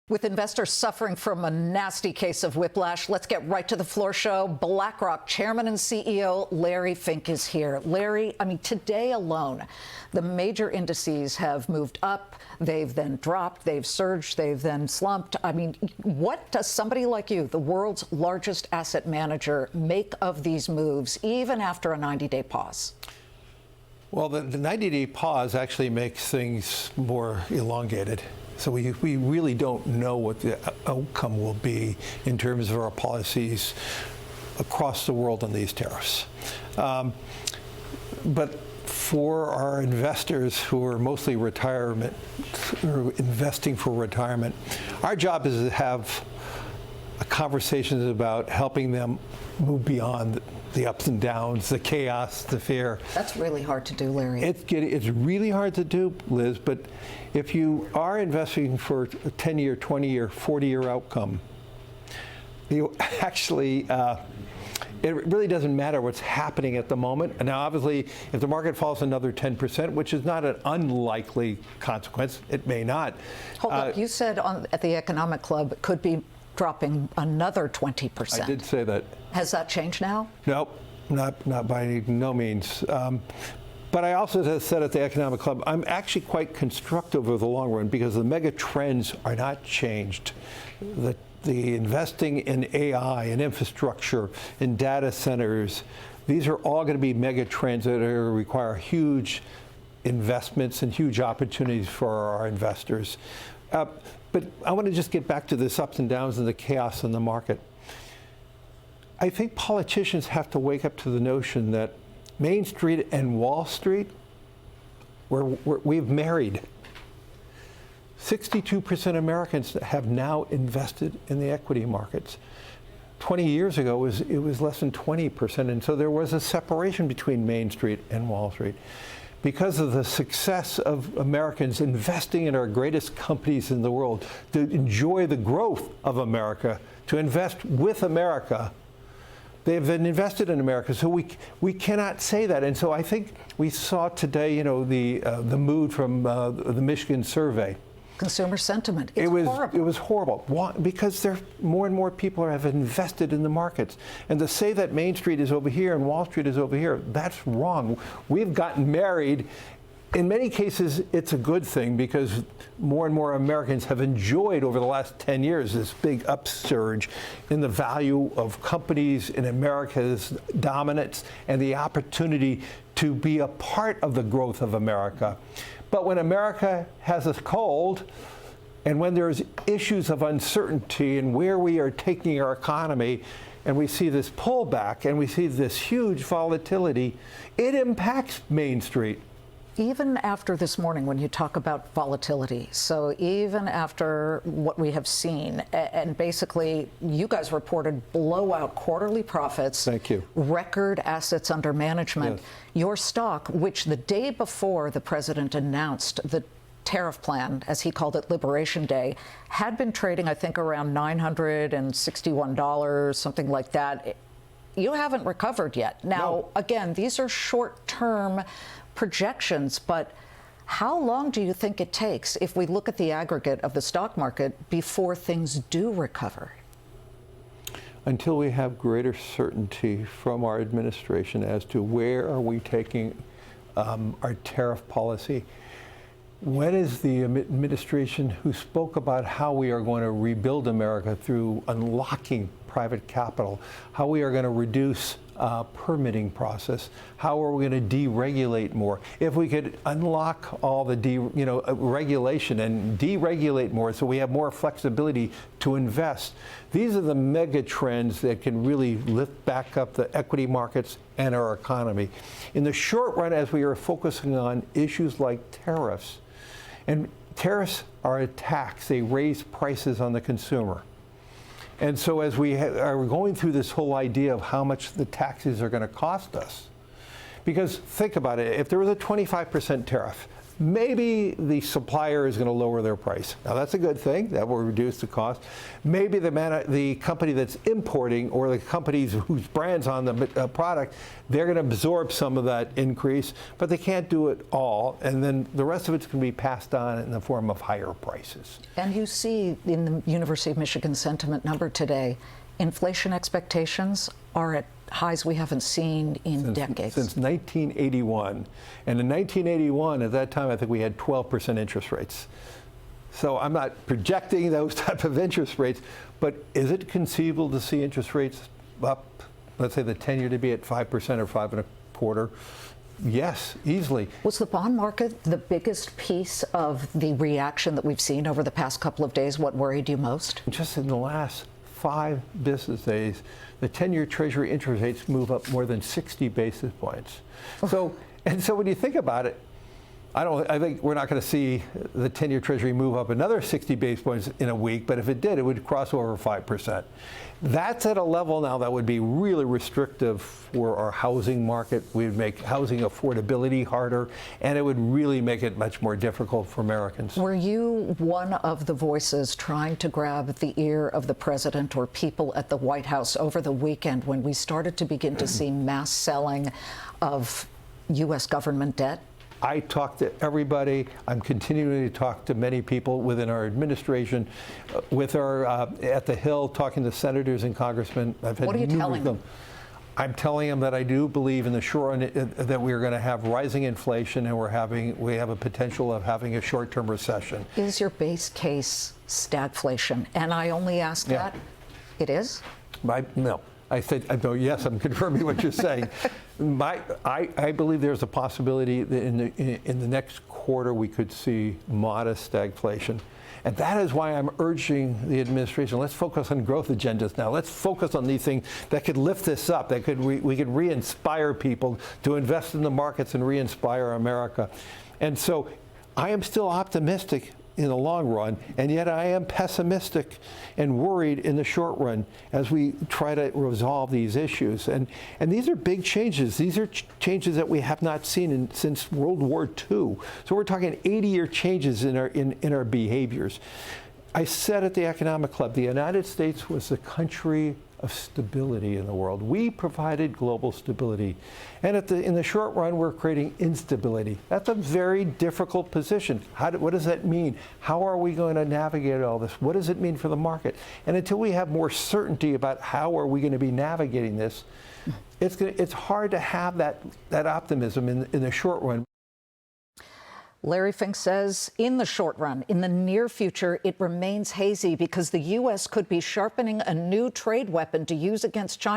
With investors suffering from a nasty case of whiplash, let's get right to the floor show. BlackRock Chairman and CEO Larry Fink is here. Larry, today alone, the major indices have moved up. They've then dropped. They've surged. They've then slumped. What does somebody like you, the world's largest asset manager, make of these moves, even after a 90-day pause? Well, the 90-day pause actually makes things more elongated. So we really don't know what the outcome will be in terms of our policies across the world on these tariffs. But for our investors who are mostly retirement, or investing for retirement, our job is to have conversations about helping them move beyond the ups and downs, the chaos, the fear. That's really hard to do, Larry. It's really hard to do, Liz, but if you are investing for a 10-year, 20-year, 40-year outcome, you actually, it really doesn't matter what's happening at the moment. And now, obviously, if the market falls another 10%, which is not an unlikely consequence, it may not. Hold up, you said at the Economic Club it could be dropping another 20%. I did say that. Has that changed now? Nope, not by no means. But I also said at the Economic Club, I'm actually quite constructive over the long run because the mega trends are not changed. The investing in AI and infrastructure, in data centers, these are all going to be mega trends that require huge investments and huge opportunities for our investors. But I want to just get back to this ups and downs and the chaos in the market. I think politicians have to wake up to the notion that Main Street and Wall Street, we've married. 62% of Americans have now invested in the equity markets. 20 years ago, it was less than 20%, and so there was a separation between Main Street and Wall Street. Because of the success of Americans investing in our greatest companies in the world, to enjoy the growth of America, to invest with America, they have been invested in America. So we cannot say that. And so I think we saw today, the mood from the Michigan survey. Consumer sentiment. It's horrible. It was horrible. Why? Because more and more people have invested in the markets. And to say that Main Street is over here and Wall Street is over here, that's wrong. We've gotten married. In many cases, it's a good thing because more and more Americans have enjoyed over the last 10 years this big upsurge in the value of companies, in America's dominance, and the opportunity to be a part of the growth of America. But when America has a cold, and when there's issues of uncertainty and where we are taking our economy, and we see this pullback, and we see this huge volatility, it impacts Main Street. Even after this morning, when you talk about volatility, so even after what we have seen, and basically you guys reported blowout quarterly profits. Thank you. Record assets under management. Yes. Your stock, which the day before the president announced the tariff plan, as he called it, Liberation Day, had been trading, I think, around $961, something like that. You haven't recovered yet. Now, No. Again, these are short-term projections, but how long do you think it takes, if we look at the aggregate of the stock market, before things do recover? Until we have greater certainty from our administration as to where are we taking our tariff policy. When is the administration who spoke about how we are going to rebuild America through unlocking private capital, how we are going to reduce permitting process, how are we going to deregulate more? If we could unlock all the regulation and deregulate more so we have more flexibility to invest, these are the mega trends that can really lift back up the equity markets and our economy. In the short run, as we are focusing on issues like tariffs, and tariffs are a tax, they raise prices on the consumer. And so as we are going through this whole idea of how much the taxes are going to cost us, because think about it, if there was a 25% tariff, maybe the supplier is going to lower their price. Now, that's a good thing. That will reduce the cost. Maybe the company that's importing or the companies whose brand's on the product, they're going to absorb some of that increase, but they can't do it all. And then the rest of it's going to be passed on in the form of higher prices. And you see in the University of Michigan sentiment number today, inflation expectations are at highs we haven't seen in decades. Since 1981. And in 1981, at that time, I think we had 12% interest rates. So I'm not projecting those type of interest rates, but is it conceivable to see interest rates up, let's say the 10-year to be at 5% or 5.25%? Yes, easily. Was the bond market the biggest piece of the reaction that we've seen over the past couple of days? What worried you most? Just in the last 5 business days, the 10-year Treasury interest rates move up more than 60 basis points. So when you think about it, I think we're not going to see the 10-year Treasury move up another 60 basis points in a week, but if it did, it would cross over 5%. That's at a level now that would be really restrictive for our housing market. We would make housing affordability harder, and it would really make it much more difficult for Americans. Were you one of the voices trying to grab the ear of the president or people at the White House over the weekend when we started to begin to see mass selling of U.S. government debt? I talk to everybody. I'm continuing to talk to many people within our administration, with our at the Hill, talking to senators and congressmen. I've had what are you telling them? I'm telling them that I do believe in the short run that we're going to have rising inflation, and we have a potential of having a short-term recession. Is your base case stagflation? And I only ask that. It is? No. I said, no, yes, I'm confirming what you're saying. I believe there's a possibility that in the next quarter we could see modest stagflation. And that is why I'm urging the administration, let's focus on growth agendas now. Let's focus on these things that could lift this up, that we could re-inspire people to invest in the markets and re-inspire America. And so I am still optimistic in the long run, and yet I am pessimistic and worried in the short run as we try to resolve these issues. And these are big changes. These are changes that we have not seen since World War II. So we're talking 80-year changes in our behaviors. I said at the Economic Club, the United States was the country of stability in the world. We provided global stability. And in the short run, we're creating instability. That's a very difficult position. What does that mean? How are we going to navigate all this? What does it mean for the market? And until we have more certainty about how are we going to be navigating this, it's hard to have that optimism in the short run. Larry Fink says in the short run, in the near future, it remains hazy because the U.S. could be sharpening a new trade weapon to use against China.